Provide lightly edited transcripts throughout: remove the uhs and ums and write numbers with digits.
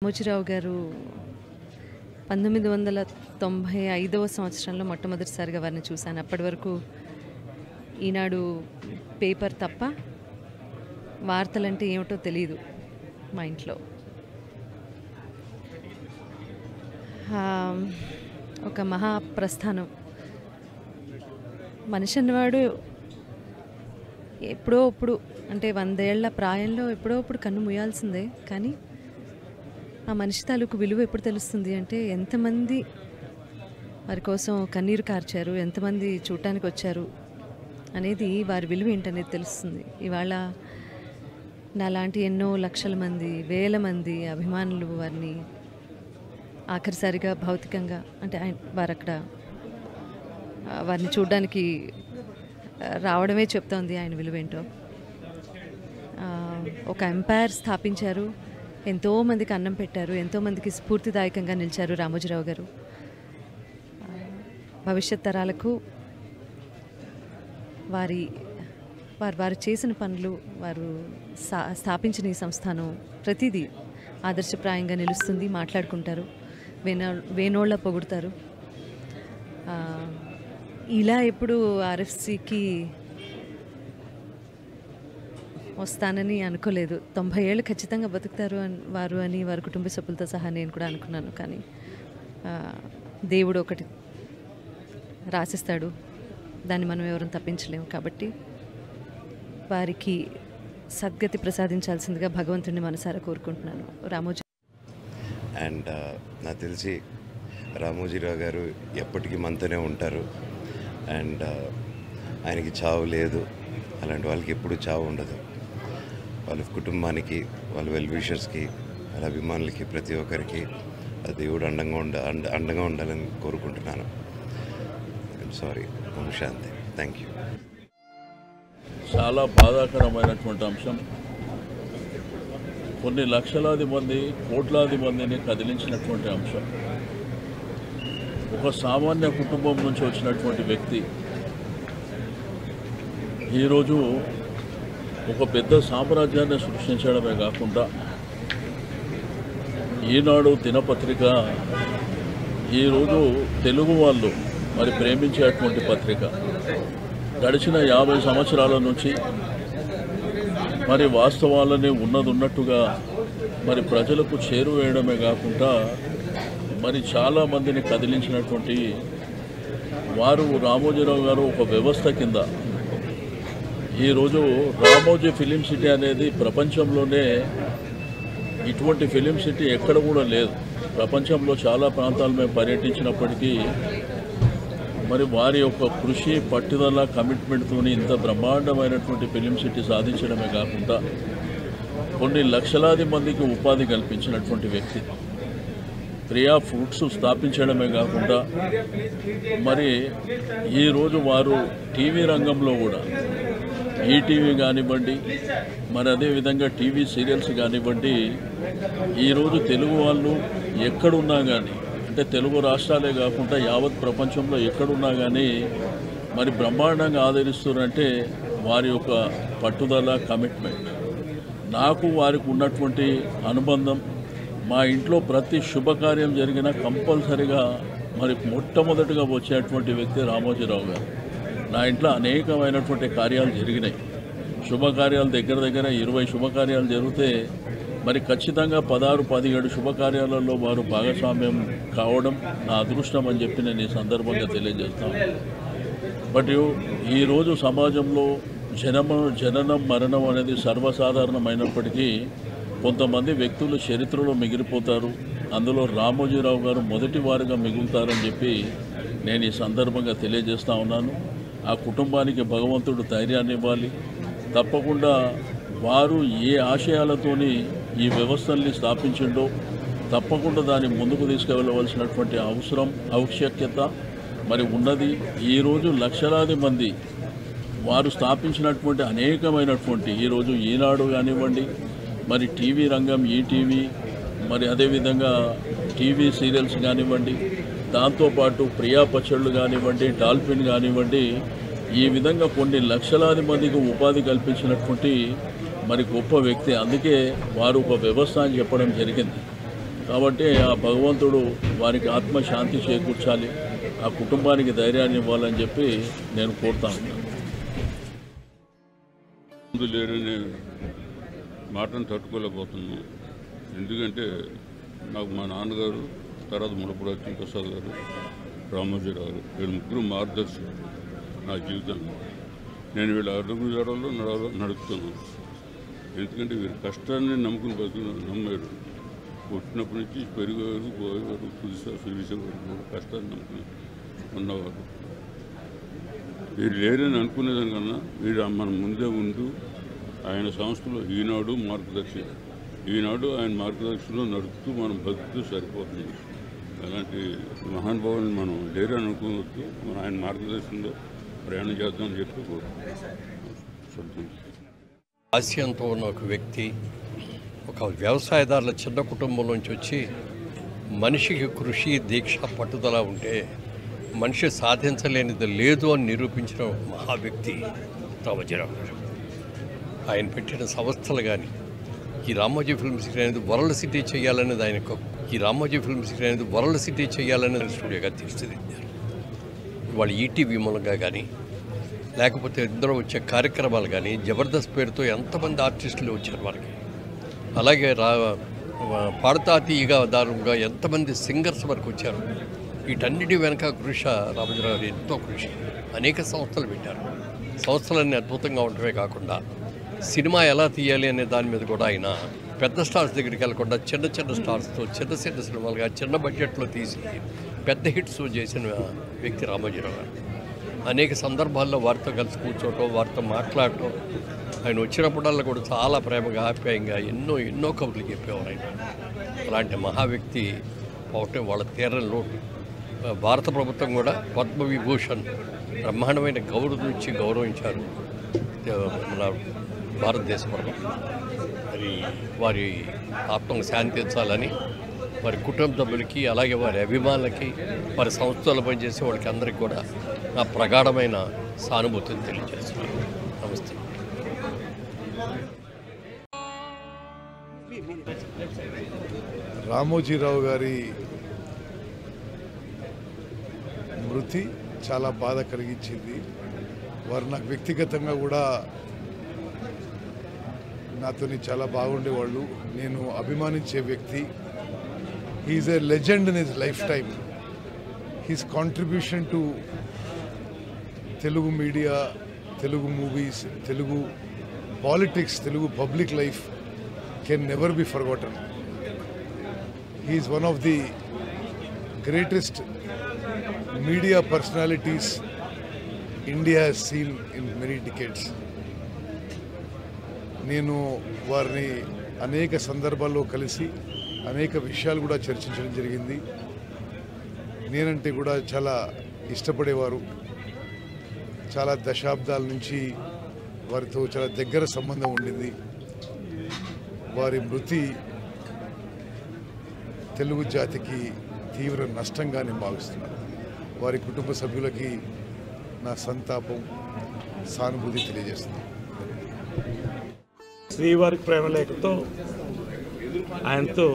రామోజీరావు గారు 1995వ సంవత్సరంలో మొట్టమొదటిసారిగా వారిని చూశాను. అప్పటి వరకు ఈనాడు పేపర్ తప్ప వార్తలంటే ఏమిటో తెలియదు మా ఇంట్లో. ఒక మహాప్రస్థానం. మనిషి అన్నవాడు ఎప్పుడో అప్పుడు, అంటే 100 ఏళ్ల ప్రాయంలో ఎప్పుడో అప్పుడు కన్ను మూయాల్సిందే. కానీ ఆ మనిషి తాలూకు విలువ ఎప్పుడు తెలుస్తుంది అంటే, ఎంతమంది వారి కోసం కన్నీరు కార్చారు, ఎంతమంది చూడటానికి వచ్చారు అనేది వారి విలువ ఏంటనేది తెలుస్తుంది. ఇవాళ నాలాంటి ఎన్నో లక్షల మంది, వేల మంది అభిమానులు వారిని ఆఖరిసారిగా భౌతికంగా, అంటే వారు అక్కడ వారిని చూడడానికి రావడమే చెప్తోంది ఆయన విలువేంటో. ఒక ఎంపైర్ స్థాపించారు, ఎంతోమందికి అన్నం పెట్టారు, ఎంతోమందికి స్ఫూర్తిదాయకంగా నిలిచారు రామోజీరావు గారు. భవిష్యత్ తరాలకు వారు చేసిన పనులు, వారు స్థాపించిన ఈ సంస్థానం ప్రతిదీ ఆదర్శప్రాయంగా నిలుస్తుంది. మాట్లాడుకుంటారు, వేనోళ్ళ పొగుడతారు. ఇలా ఎప్పుడు ఆర్ఎఫ్సికి వస్తానని అనుకోలేదు. 90 ఏళ్ళు ఖచ్చితంగా బతుకుతారు వారు అని వారి కుటుంబ సభ్యులతో సహా నేను కూడా అనుకున్నాను. కానీ దేవుడు ఒకటి రాసిస్తాడు, దాన్ని మనం ఎవరు తప్పించలేము. కాబట్టి వారికి సద్గతి ప్రసాదించాల్సిందిగా భగవంతుడిని మనసారా కోరుకుంటున్నాను. రామోజీ అండ్ నాకు తెలిసి రామోజీరావు గారు ఎప్పటికీ మనతోనే ఉంటారు. అండ్ ఆయనకి చావు లేదు, అలాంటి వాళ్ళకి ఎప్పుడూ చావు ఉండదు. వాళ్ళ కుటుంబానికి, వాళ్ళ వెల్ విషర్స్కి, వాళ్ళ అభిమానులకి, ప్రతి ఒక్కరికి ఆ దేవుడు అండగా ఉండాలని కోరుకుంటున్నాను. సారీ, ఓం శాంతి. Thank you. చాలా బాధాకరమైనటువంటి అంశం. కొన్ని లక్షలాది మంది, కోట్లాది మందిని కదిలించినటువంటి అంశం. ఒక సామాన్య కుటుంబం నుంచి వచ్చినటువంటి వ్యక్తి ఈరోజు ఒక పెద్ద సామ్రాజ్యాన్ని సృష్టించడమే కాకుండా, ఈనాడు దినపత్రిక ఈరోజు తెలుగు వాళ్ళు మరి ప్రేమించేటువంటి పత్రిక. గడిచిన 50 సంవత్సరాల నుంచి మరి వాస్తవాలని ఉన్నట్టుగా మరి ప్రజలకు చేరువేయడమే కాకుండా మరి చాలామందిని కదిలించినటువంటి వారు రామోజీరావు గారు ఒక వ్యవస్థ కింద ఈరోజు రామోజీ ఫిలిం సిటీ అనేది ప్రపంచంలోనే ఇటువంటి ఫిలిం సిటీ ఎక్కడ కూడా లేదు. ప్రపంచంలో చాలా ప్రాంతాలు మేము పర్యటించినప్పటికీ మరి వారి యొక్క కృషి, పట్టుదల, కమిట్మెంట్తో ఇంత బ్రహ్మాండమైనటువంటి ఫిలిం సిటీ సాధించడమే కాకుండా కొన్ని లక్షలాది మందికి ఉపాధి కల్పించినటువంటి వ్యక్తి. ప్రియా ఫుడ్స్ స్థాపించడమే కాకుండా మరి ఈరోజు వారు టీవీ రంగంలో కూడా, ఈటీవీ కానివ్వండి, మరి అదేవిధంగా టీవీ సీరియల్స్ కానివ్వండి, ఈరోజు తెలుగు వాళ్ళు ఎక్కడున్నా కానీ, అంటే తెలుగు రాష్ట్రాలే కాకుండా యావత్ ప్రపంచంలో ఎక్కడున్నా కానీ మరి బ్రహ్మాండంగా ఆదరిస్తున్నారంటే వారి యొక్క పట్టుదల, కమిట్మెంట్. నాకు వారికి ఉన్నటువంటి అనుబంధం, మా ఇంట్లో ప్రతి శుభకార్యం జరిగినా కంపల్సరిగా మరి మొట్టమొదటిగా వచ్చేటువంటి వ్యక్తి రామోజీరావు గారు. నా ఇంట్లో అనేకమైనటువంటి కార్యాలు జరిగినాయి. శుభకార్యాలు దగ్గర 20 శుభకార్యాలు జరిగితే మరి ఖచ్చితంగా 16-17 శుభకార్యాలలో వారు భాగస్వామ్యం కావడం నా అదృష్టం అని చెప్పి నేను ఈ సందర్భంగా తెలియజేస్తాను. బట్ ఈరోజు సమాజంలో జననం, మరణం అనేది సర్వసాధారణమైనప్పటికీ కొంతమంది వ్యక్తులు చరిత్రలో మిగిలిపోతారు. అందులో రామోజీరావు గారు మొదటి వారుగా మిగులుతారని చెప్పి నేను ఈ సందర్భంగా తెలియజేస్తూ ఉన్నాను. ఆ కుటుంబానికి భగవంతుడు ధైర్యాన్ని ఇవ్వాలి. తప్పకుండా వారు ఏ ఆశయాలతోని ఈ వ్యవస్థల్ని స్థాపించిండో తప్పకుండా దాన్ని ముందుకు తీసుకువెళ్ళవలసినటువంటి అవసరం, ఆవశ్యకత మరి ఉన్నది. ఈరోజు లక్షలాది మంది వారు స్థాపించినటువంటి అనేకమైనటువంటి, ఈరోజు ఈనాడు కానివ్వండి, మరి టీవీ రంగం, ఈటీవీ, మరి అదేవిధంగా టీవీ సీరియల్స్ కానివ్వండి, దాంతోపాటు ప్రియా పచ్చళ్ళు కానివ్వండి, డాల్ఫిన్ కానివ్వండి, ఈ విధంగా కొన్ని లక్షలాది మందికి ఉపాధి కల్పించినటువంటి మరి గొప్ప వ్యక్తి. అందుకే వారు ఒక వ్యవస్థ అని చెప్పడం జరిగింది. కాబట్టి ఆ భగవంతుడు వారికి ఆత్మశాంతి చేకూర్చాలి, ఆ కుటుంబానికి ధైర్యాన్ని ఇవ్వాలని చెప్పి నేను కోరుతా ఉన్నాను. ముందు లేరనే మాటను తట్టుకోలేకపోతున్నాను. ఎందుకంటే నాకు మా నాన్నగారు, తర్వాత ములపూడి అచ్యుతప్రసాద్ గారు, రామోజీరావు గారు, వీళ్ళు ముగ్గురు మార్గదర్శకులు నా జీవితంలో. నేను వీళ్ళ అడుగు జాడల్లో నడుపుతున్నాను. ఎందుకంటే వీరు కష్టాన్ని నమ్ముకుని నమ్మారు. పుట్టినప్పటి నుంచి పెరిగారు, పోయేవారు, చూసేవారు కూడా కష్టాన్ని నమ్ముకుని ఉన్నవారు. వీరు లేరని అనుకునేదానికన్నా వీరు మన ముందే ఉంటూ ఆయన సంస్థలో ఈనాడు మార్గదర్శి, ఈనాడు ఆయన మార్గదర్శిలో నడుపుతూ మనం బతుకుతూ సరిపోతుంది. అలాంటి మహానుభావుని మనం లేరని అనుకోవద్దు, మనం ఆయన మార్గదర్శనంలో ప్రయాణం చేద్దామని చెప్పి కోరుకుంటున్నాం. ఆశయంతో ఉన్న ఒక వ్యక్తి ఒక వ్యవసాయదారుల చిన్న కుటుంబంలోంచి వచ్చి మనిషికి కృషి, దీక్ష, పట్టుదల ఉంటే మనిషి సాధించలేనిది లేదు అని నిరూపించిన మహా వ్యక్తి రామోజీరావు గారు. ఆయన పెట్టిన సంస్థలు కానీ ఈ రామోజీ ఫిల్మ్ సిటీ అనేది వరల్డ్ సిటీ చేయాలనేది ఆయనకు, ఈ రామోజీ ఫిల్మ్ సిటీ అనేది వరల్డ్ సిటీ చేయాలనేది స్టూడియోగా తీర్చిదిద్దారు. వాళ్ళు ఈటీవీ మూలంగా కానీ లేకపోతే ఇందులో వచ్చే కార్యక్రమాలు కానీ జబర్దస్త్ పేరుతో ఎంతమంది ఆర్టిస్టులు వచ్చారు మనకి. అలాగే పాడతా తీయగా దారుగా ఎంతమంది సింగర్స్ వరకు వచ్చారు. వీటన్నిటి వెనక కృషి రామోజీరావు గారు ఎంతో కృషి. అనేక సంస్థలు పెట్టారు. సంస్థలన్నీ అద్భుతంగా ఉండటమే కాకుండా సినిమా ఎలా తీయాలి అనే దాని మీద కూడా ఆయన పెద్ద స్టార్స్ దగ్గరికి వెళ్ళకుండా చిన్న చిన్న స్టార్స్తో చిన్న చిన్న సినిమాలుగా చిన్న బడ్జెట్లో తీసి పెద్ద హిట్స్ చేసిన వ్యక్తి రామోజీరావు గారు. అనేక సందర్భాల్లో వారితో కలిసి కూర్చోవటం, వారితో మాట్లాడటం, ఆయన వచ్చినప్పుడల్లా కూడా చాలా ప్రేమగా, ఆప్యాయంగా ఎన్నో కబుర్లు చెప్పేవారు ఆయన. అలాంటి మహా వ్యక్తి పోవటం వాళ్ళ తీరని లోటు. భారత ప్రభుత్వం కూడా పద్మవిభూషణ్ బ్రహ్మాండమైన గౌరవించారు మన భారతదేశ ప్రభుత్వం. మరి వారి ఆత్మకు శాంతించాలని వారి కుటుంబ సభ్యులకి, అలాగే వారి అభిమానులకి, వారి సంస్థలో పనిచేసే వాళ్ళకి అందరికీ కూడా నా ప్రగాఢమైన సానుభూతిని తెలియజేస్తున్నాను. నమస్తే. రామోజీరావు గారి మృతి చాలా బాధ కలిగించింది. వారు నాకు వ్యక్తిగతంగా కూడా నాతోని చాలా బాగుండేవాళ్ళు. నేను అభిమానించే వ్యక్తి. He's a legend in his life time. His contribution to Telugu media, Telugu movies, Telugu politics, Telugu public life can never be forgotten. He is one of the greatest media personalities India has seen in many decades. నేను వారిని అనేక సందర్భాల్లో కలిసి అనేక విషయాలు కూడా చర్చించడం జరిగింది. నేనంటే కూడా చాలా ఇష్టపడేవారు. చాలా దశాబ్దాల నుంచి వారితో చాలా దగ్గర సంబంధం ఉండింది. వారి మృతి తెలుగు జాతికి తీవ్ర నష్టంగా నేను భావిస్తున్నాను. వారి కుటుంబ సభ్యులకి నా సంతాపం, సానుభూతి తెలియజేస్తున్నాను. శ్రీవారి ప్రేమలేఖతో ఆయనతో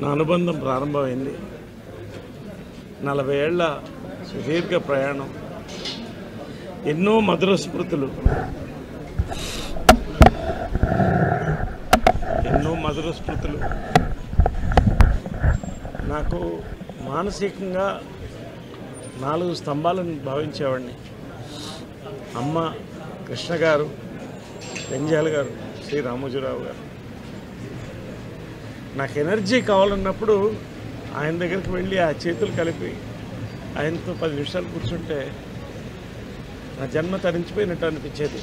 నా అనుబంధం ప్రారంభమైంది. 40 ఏళ్ల సుదీర్ఘ ప్రయాణం, ఎన్నో మధుర స్మృతులు, నాకు మానసికంగా 4 స్తంభాలను భావించేవాడిని. అమ్మ కృష్ణ గారు, పెంజాల గారు, శ్రీ రామోజీరావు గారు. నాకు ఎనర్జీ కావాలన్నప్పుడు ఆయన దగ్గరికి వెళ్ళి ఆ చేతులు కలిపి ఆయనతో 10 నిమిషాలు కూర్చుంటే నా జన్మ తరించిపోయినట్టు అనిపించేది.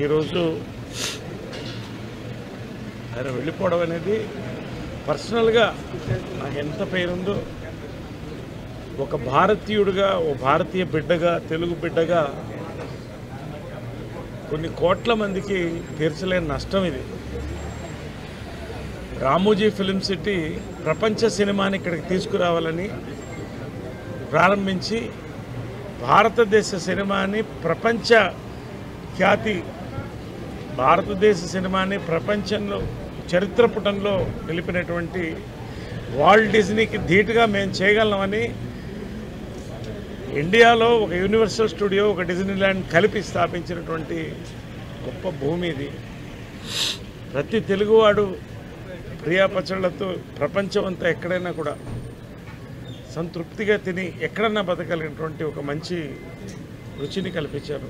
ఈరోజు ఆయన వెళ్ళిపోవడం అనేది పర్సనల్గా నాకు ఎంత పేరుందో, ఒక భారతీయుడిగా, ఓ భారతీయ బిడ్డగా, తెలుగు బిడ్డగా కొన్ని కోట్ల మందికి తీర్చలేని నష్టం ఇది. రామోజీ ఫిల్మ్ సిటీ ప్రపంచ సినిమాని ఇక్కడికి తీసుకురావాలని ప్రారంభించి భారతదేశ సినిమాని ప్రపంచ ఖ్యాతి, భారతదేశ సినిమాని ప్రపంచంలో చరిత్ర పుటంలో నిలిపినటువంటి వాల్ట్ డిజ్నీకి ధీటుగా మేము చేయగలమని ఇండియాలో ఒక యూనివర్సల్ స్టూడియో, ఒక డిజ్నీల్యాండ్ కలిపి స్థాపించినటువంటి గొప్ప భూమి ఇది. ప్రతి తెలుగువాడు ప్రియాపచళ్లతో ప్రపంచం అంతా ఎక్కడైనా కూడా సంతృప్తిగా తిని ఎక్కడన్నా బతకలిగినటువంటి ఒక మంచి రుచిని కల్పించారు.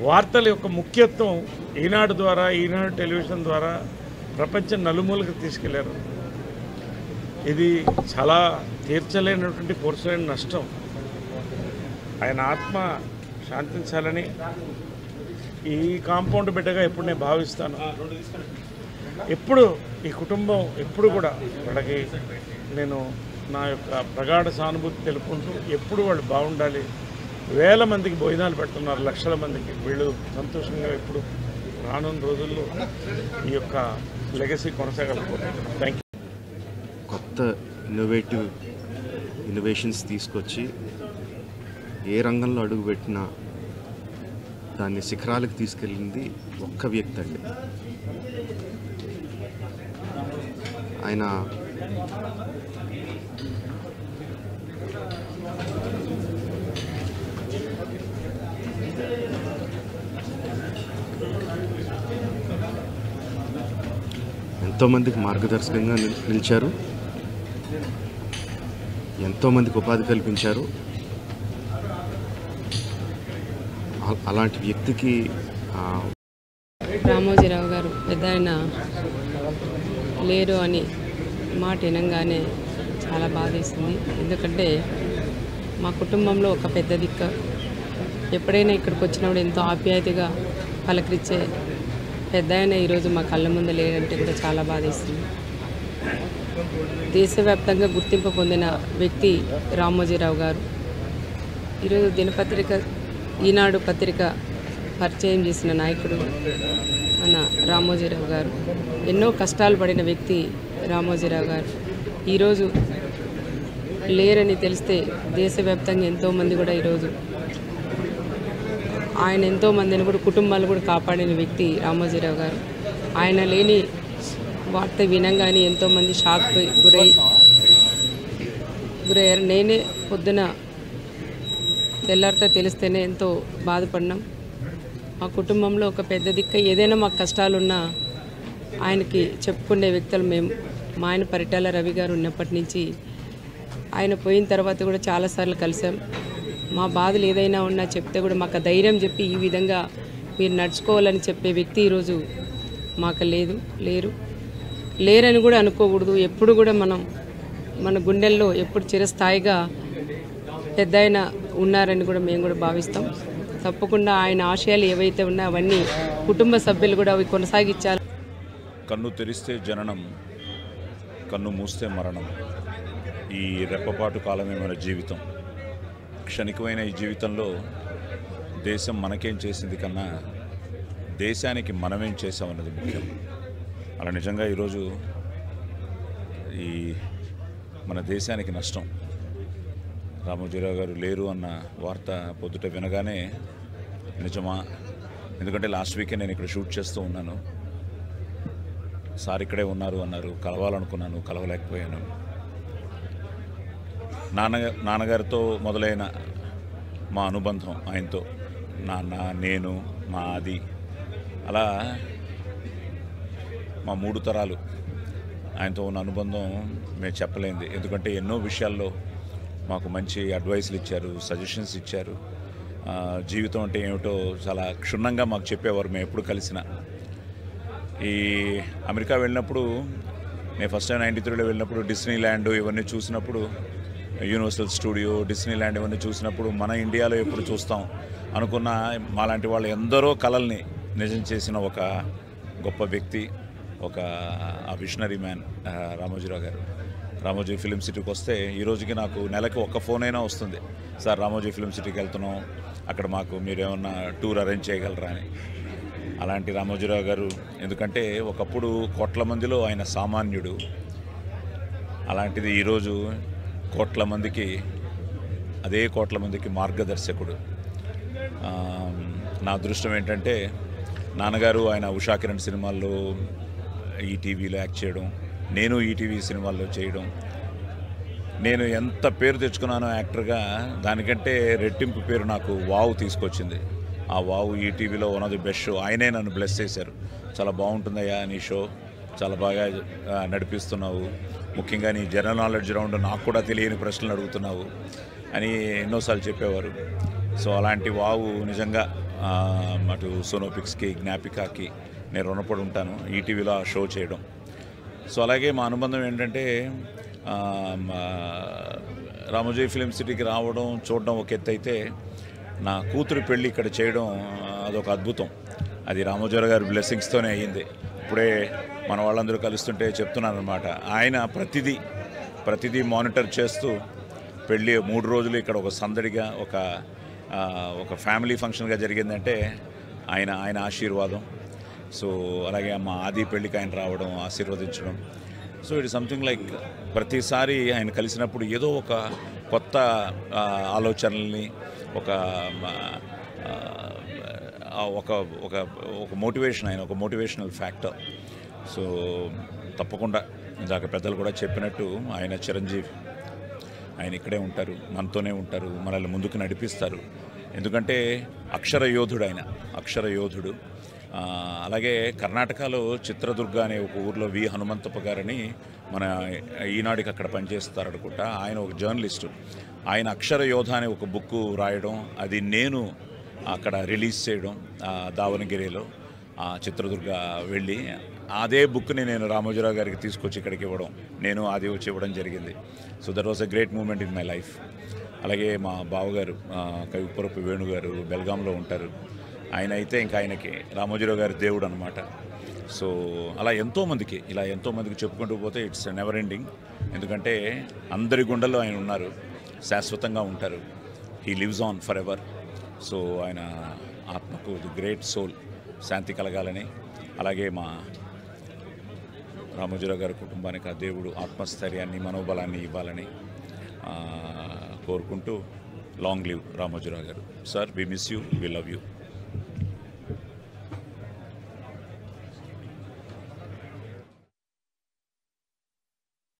వార్తల యొక్క ముఖ్యత్వం ఈనాడు ద్వారా, ఈనాడు టెలివిజన్ ద్వారా ప్రపంచం నలుమూలకు తీసుకెళ్లారు. ఇది చాలా తీర్చలేనటువంటి పూర్చలేని నష్టం. ఆయన ఆత్మ శాంతించాలని ఈ కాంపౌండ్ బిడ్డగా ఎప్పుడు నేను భావిస్తాను. ఎప్పుడు ఈ కుటుంబం ఎప్పుడు కూడా వాళ్ళకి నేను నా యొక్క ప్రగాఢ సానుభూతి తెలుపుకుంటూ ఎప్పుడు వాళ్ళు బాగుండాలి. వేల మందికి భోజనాలు పెడుతున్నారు, లక్షల మందికి. వీళ్ళు సంతోషంగా ఎప్పుడు రానున్న రోజుల్లో ఈ యొక్క లెగసీ కొనసాగలుగుతారు. Thank you. కొత్త ఇన్నోవేషన్స్ తీసుకొచ్చి ఏ రంగంలో అడుగుపెట్టినా దాన్ని శిఖరాలకు తీసుకెళ్ళింది ఒక్క వ్యక్తి అండి. ఆయన ఎంతోమందికి మార్గదర్శకంగా నిలిచారు, ఎంతోమందికి ఉపాధి కల్పించారు. అలాంటి వ్యక్తికి రామోజీరావు గారు పెద్ద ఆయన లేరు అని మాట వినంగానే చాలా బాధేస్తుంది. ఎందుకంటే మా కుటుంబంలో ఒక పెద్ద దిక్కు, ఎప్పుడైనా ఇక్కడికి వచ్చినప్పుడు ఎంతో ఆప్యాయతగా పలకరించే పెద్ద ఆయన ఈరోజు మా కళ్ళ ముందు లేరంటే కూడా చాలా బాధేస్తుంది. దేశవ్యాప్తంగా గుర్తింపు పొందిన వ్యక్తి రామోజీరావు గారు. ఈరోజు దినపత్రిక, ఈనాడు పత్రిక పరిచయం చేసిన నాయకుడు మన రామోజీరావు గారు. ఎన్నో కష్టాలు పడిన వ్యక్తి రామోజీరావు గారు. ఈరోజు లేరని తెలిస్తే దేశవ్యాప్తంగా ఎంతోమంది కూడా ఈరోజు ఆయన ఎంతోమందిని కూడా కుటుంబాలు కూడా కాపాడిన వ్యక్తి రామోజీరావు గారు. ఆయన లేని వార్త వినంగానే ఎంతోమంది షాక్ గురయ్యారు. నేనే పొద్దున తెల్లారితో తెలిస్తేనే ఎంతో బాధపడినాం. మా కుటుంబంలో ఒక పెద్ద దిక్క, ఏదైనా మాకు కష్టాలున్నా ఆయనకి చెప్పుకునే వ్యక్తులు మేము. మా ఆయన పరిటాల రవి గారు ఉన్నప్పటి నుంచి ఆయన పోయిన తర్వాత కూడా చాలాసార్లు కలిసాం. మా బాధలు ఏదైనా ఉన్నా చెప్తే కూడా మాకు ధైర్యం చెప్పి ఈ విధంగా మీరు నడుచుకోవాలని చెప్పే వ్యక్తి ఈరోజు మాకు లేరని కూడా అనుకోకూడదు. ఎప్పుడు కూడా మన గుండెల్లో ఎప్పుడు చిరస్థాయిగా పెద్ద ఆయన ఉన్నారని కూడా మేము కూడా భావిస్తాం. తప్పకుండా ఆయన ఆశయాలు ఏవైతే ఉన్నాయో అవన్నీ కుటుంబ సభ్యులు కూడా అవి కొనసాగించాలి. కన్ను తెరిస్తే జననం, కన్ను మూస్తే మరణం. ఈ రెప్పపాటు కాలమే మన జీవితం. క్షణికమైన ఈ జీవితంలో దేశం మనకేం చేసింది కన్నా దేశానికి మనమేం చేసామన్నది ముఖ్యం. అలా నిజంగా ఈరోజు ఈ మన దేశానికి నష్టం. రామోజీరావు గారు లేరు అన్న వార్త పొద్దుట వినగానే నిజమా, ఎందుకంటే లాస్ట్ వీకే నేను ఇక్కడ షూట్ చేస్తూ ఉన్నాను. సార్ ఇక్కడే ఉన్నారు అన్నారు, కలవాలనుకున్నాను, కలవలేకపోయాను. నాన్నగారితో మొదలైన మా అనుబంధం ఆయనతో, నాన్న, నేను, మా ఆది, అలా మా 3 తరాలు ఆయనతో ఉన్న అనుబంధం మేము చెప్పలేంది. ఎందుకంటే ఎన్నో విషయాల్లో మాకు మంచి అడ్వైస్లు ఇచ్చారు, సజెషన్స్ ఇచ్చారు. జీవితం అంటే ఏమిటో చాలా క్షుణ్ణంగా మాకు చెప్పేవారు మేము ఎప్పుడు కలిసినా. ఈ అమెరికా వెళ్ళినప్పుడు, నేను ఫస్ట్ టైం 93లో వెళ్ళినప్పుడు డిస్నీ ల్యాండ్ ఇవన్నీ చూసినప్పుడు, యూనివర్సల్ స్టూడియో, డిస్నీ ల్యాండ్ ఇవన్నీ చూసినప్పుడు మన ఇండియాలో ఎప్పుడు చూస్తాం అనుకున్న మాలాంటి వాళ్ళు ఎందరో కలల్ని నిజం చేసిన ఒక గొప్ప వ్యక్తి, ఒక విషనరీ మ్యాన్ రామోజీరావు గారు. రామోజీ ఫిలిం సిటీకి వస్తే ఈ రోజుకి నాకు నెలకి ఒక ఫోన్ అయినా వస్తుంది, సార్ రామోజీ ఫిలిం సిటీకి వెళ్తున్నాం, అక్కడ మాకు మీరేమన్నా టూర్ అరేంజ్ చేయగలరా అని. అలాంటి రామోజీరావు గారు, ఎందుకంటే ఒకప్పుడు కోట్ల మందిలో ఆయన సామాన్యుడు. అలాంటిది ఈరోజు కోట్ల మందికి మార్గదర్శకుడు. నా అదృష్టం ఏంటంటే నాన్నగారు ఆయన ఉషా కిరణ్ సినిమాల్లో, ఈ టీవీలో యాక్ట్ చేయడం, నేను ఈటీవీ సినిమాల్లో చేయడం, నేను ఎంత పేరు తెచ్చుకున్నానో యాక్టర్గా దానికంటే రెట్టింపు పేరు నాకు వావ్ తీసుకొచ్చింది. ఆ వావ్ ఈటీవీలో one of the best show. ఆయనే నన్ను బ్లెస్ చేశారు. చాలా బాగుంటుందయ్యా నీ షో, చాలా బాగా నడిపిస్తున్నావు, ముఖ్యంగా నీ జనరల్ నాలెడ్జ్ రౌండ్ నాకు కూడా తెలియని ప్రశ్నలు అడుగుతున్నావు అని ఎన్నోసార్లు చెప్పేవారు. సో అలాంటి వావు నిజంగా అటు సోనోపిక్స్కి, జ్ఞాపికాకి నేను రుణపడి ఉంటాను ఈటీవీలో ఆ షో చేయడం. సో అలాగే మా అనుబంధం ఏంటంటే రామోజీ ఫిలిం సిటీకి రావడం, చూడడం ఒక ఎత్తు అయితే, నా కూతురు పెళ్ళి ఇక్కడ చేయడం అదొక అద్భుతం. అది రామోజీరావు గారి బ్లెస్సింగ్స్తోనే అయ్యింది. ఇప్పుడే మన వాళ్ళందరూ కలుస్తుంటే చెప్తున్నాను అనమాట. ఆయన ప్రతిదీ మానిటర్ చేస్తూ పెళ్ళి 3 రోజులు ఇక్కడ ఒక సందడిగా ఒక ఫ్యామిలీ ఫంక్షన్గా జరిగిందంటే ఆయన ఆశీర్వాదం. సో అలాగే మా ఆది పెళ్ళికి ఆయన రావడం, ఆశీర్వదించడం. సో ఇట్ సంథింగ్ లైక్ ప్రతిసారి ఆయన కలిసినప్పుడు ఏదో ఒక కొత్త ఆలోచనల్ని, ఒక మోటివేషన్, ఆయన ఒక మోటివేషనల్ ఫ్యాక్టర్. సో తప్పకుండా ఇందాక పెద్దలు కూడా చెప్పినట్టు ఆయన చిరంజీవి, ఆయన ఇక్కడే ఉంటారు, మనతోనే ఉంటారు, మనల్ని ముందుకు నడిపిస్తారు. ఎందుకంటే అక్షర యోధుడు. అలాగే కర్ణాటకలో చిత్రదుర్గ అనే ఒక ఊర్లో వి హనుమంతప్ప గారని మన ఈనాడికి అక్కడ పనిచేస్తారు అనుకుంటా. ఆయన ఒక జర్నలిస్టు. ఆయన అక్షర యోధ అనే ఒక బుక్ రాయడం, అది నేను అక్కడ రిలీజ్ చేయడం దావణగిరిలో చిత్రదుర్గ వెళ్ళి, అదే బుక్ని నేను రామోజీరావు గారికి తీసుకొచ్చి ఇక్కడికి ఇవ్వడం, నేను అది వచ్చి ఇవ్వడం జరిగింది. So that was a great moment in my life. అలాగే మా బావగారు కవిపురపు వేణుగారు బెల్గాంలో ఉంటారు. ఆయన అయితే ఇంకా ఆయనకి రామోజీరావు గారి దేవుడు అనమాట. సో అలా ఎంతోమందికి చెప్పుకుంటూ పోతే ఇట్స్ నెవర్ ఎండింగ్. ఎందుకంటే అందరి గుండెల్లో ఆయన ఉన్నారు, శాశ్వతంగా ఉంటారు. He lives on for ever. So ఆయన ఆత్మకు ది గ్రేట్ సోల్ శాంతి కలగాలని, అలాగే మా రామోజీరావు గారి కుటుంబానికి ఆ దేవుడు ఆత్మస్థైర్యాన్ని, మనోబలాన్ని ఇవ్వాలని కోరుకుంటూ, long live Ramoji Rao garu. Sir, we miss you, we love you.